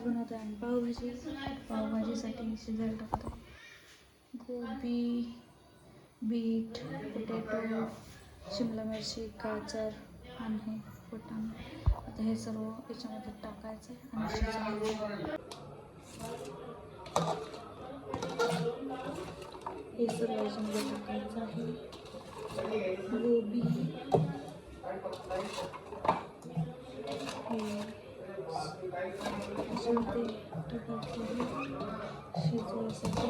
बनवतो आणि पावभाजी. पावभाजीसाठी शिजायला टाकतो गोबी, बीट, पोटॅटो, शिमला मिरची, गाजर आणि फुटाणे. आता हे सर्व याच्यामध्ये टाकायचं आणि शिजवायचं. हे सर्व याच्यामध्ये टाकायचं आहे. गोबी याच्यामध्ये टाकायचं आहे शिजवायसाठी.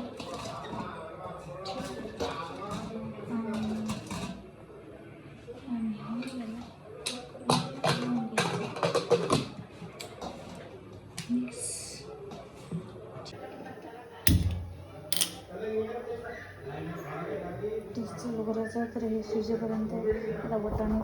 चालू करायचं. तर हे शिजेपर्यंत आता वाटाणे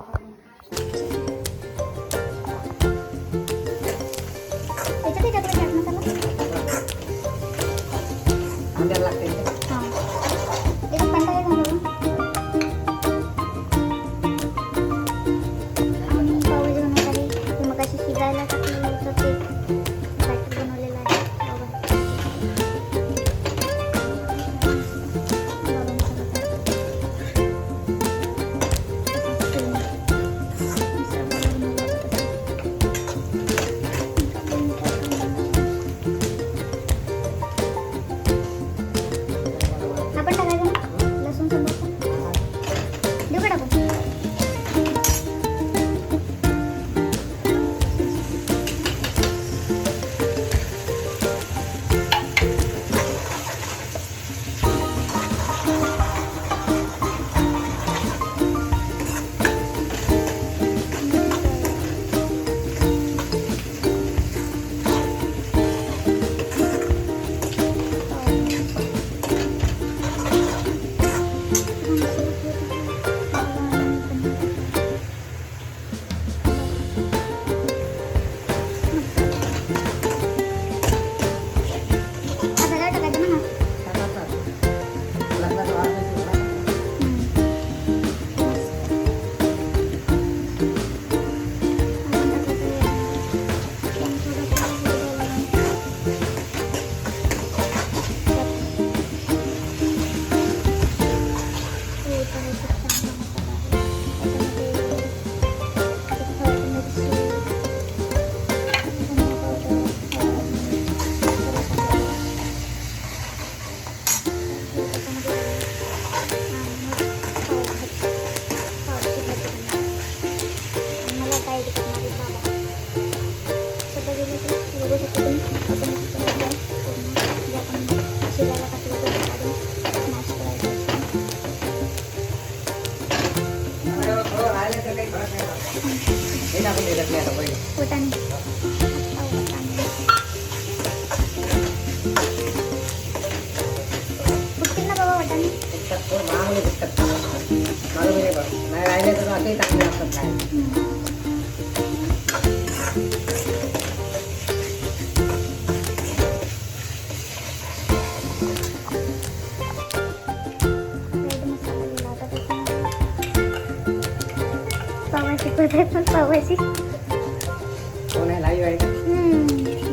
पावभाजी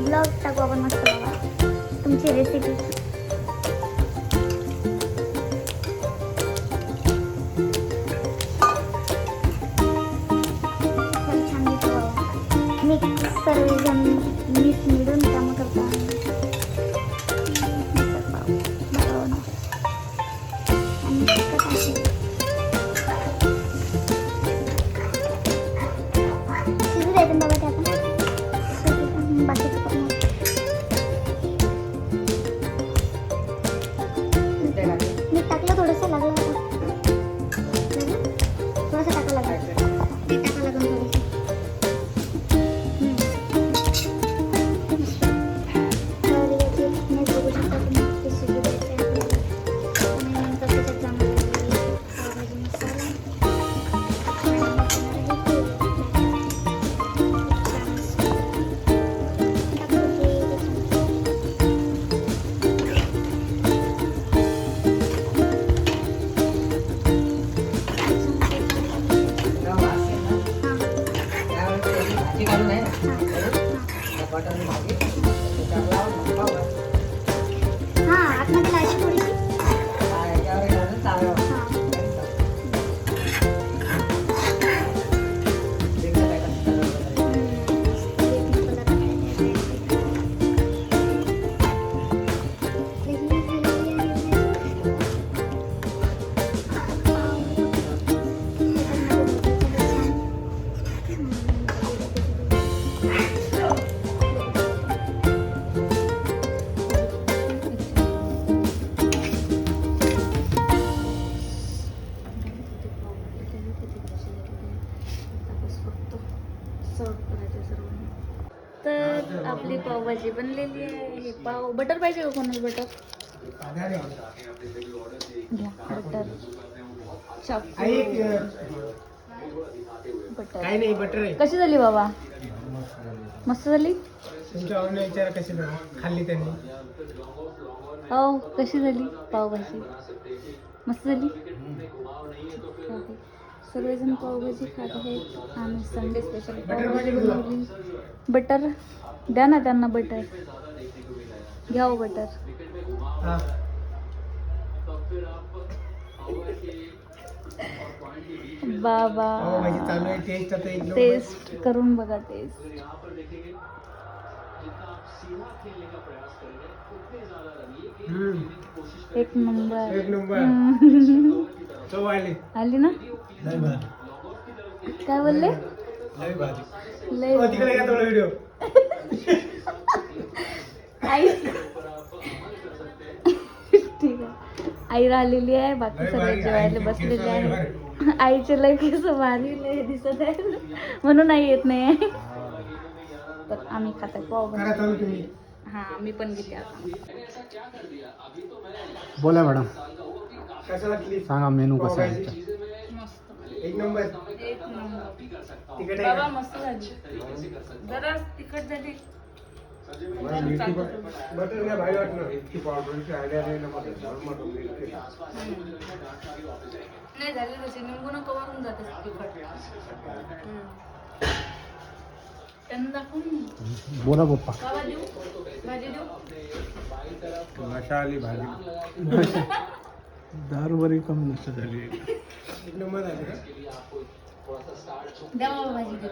ब्लॉग टाकू आपण मस्त बाबा तुमची रेसिपी. छान दिसतो बाबा. मिक्स सर्वजण मीठ मिळून काम करतात. बनलेली आहे. हे पाव बटर पाहिजे का कोणाला बटर? घ्या बटर. चाकू. बटर. काही नाही, बटर आहे. कशी झाली बाबा? मस्त झाली. तुमच्या आवडीने विचारा कशी झाली, खाल्ली त्यांनी. हो कशी झाली पावभाजी? मस्त झाली. सगळेजण पावभाजी खात आहेत आणि संडे स्पेशल पावभाजी बनवली. बटर द्या ना त्यांना, बटर घ्या हो बटर. हा. बाबा पावभाजी चालू आहे, टेस्ट आता एक नंबर. टेस्ट करून बघा. टेस्ट एक नंबर. एक नंबर. तो आली. आली ना? लय भारी. काय बोलले? लय भारी. लय तिकडे घ्या थोडा व्हिडिओ. आई ठीक आहे. आई राहिलेली आहे, बाकी लय सगळे भारी. जेवायला आईचे बसलेले केस लय आहे. आईचे लय केस भारी लय दिसत आहे म्हणून आई येत नाही. तर आम्ही खातो पावभाजी. करा चालू तुम्ही. हा मी पण घेते आता. बोला मॅडम, कसं वाटली? सांगा मेनू कसा आहे पावभाजी? आमचा. मस्त एक नंबर. एक नंबर. तिकडे बाबा मस्त झाली. जरा तिखट झाली. बटर घ्या, भारी वाटणार. नाही झाली तशी निंबून कवरून जाते तिखट. त्यांना दाखवून बोला पप्पा. बाबा देऊ भाजी देऊ. भाषा आली भाजी. दारू बरी कमी नसतं झाली. एक नंबर झाली का? द्या बाबा भाजी देऊ.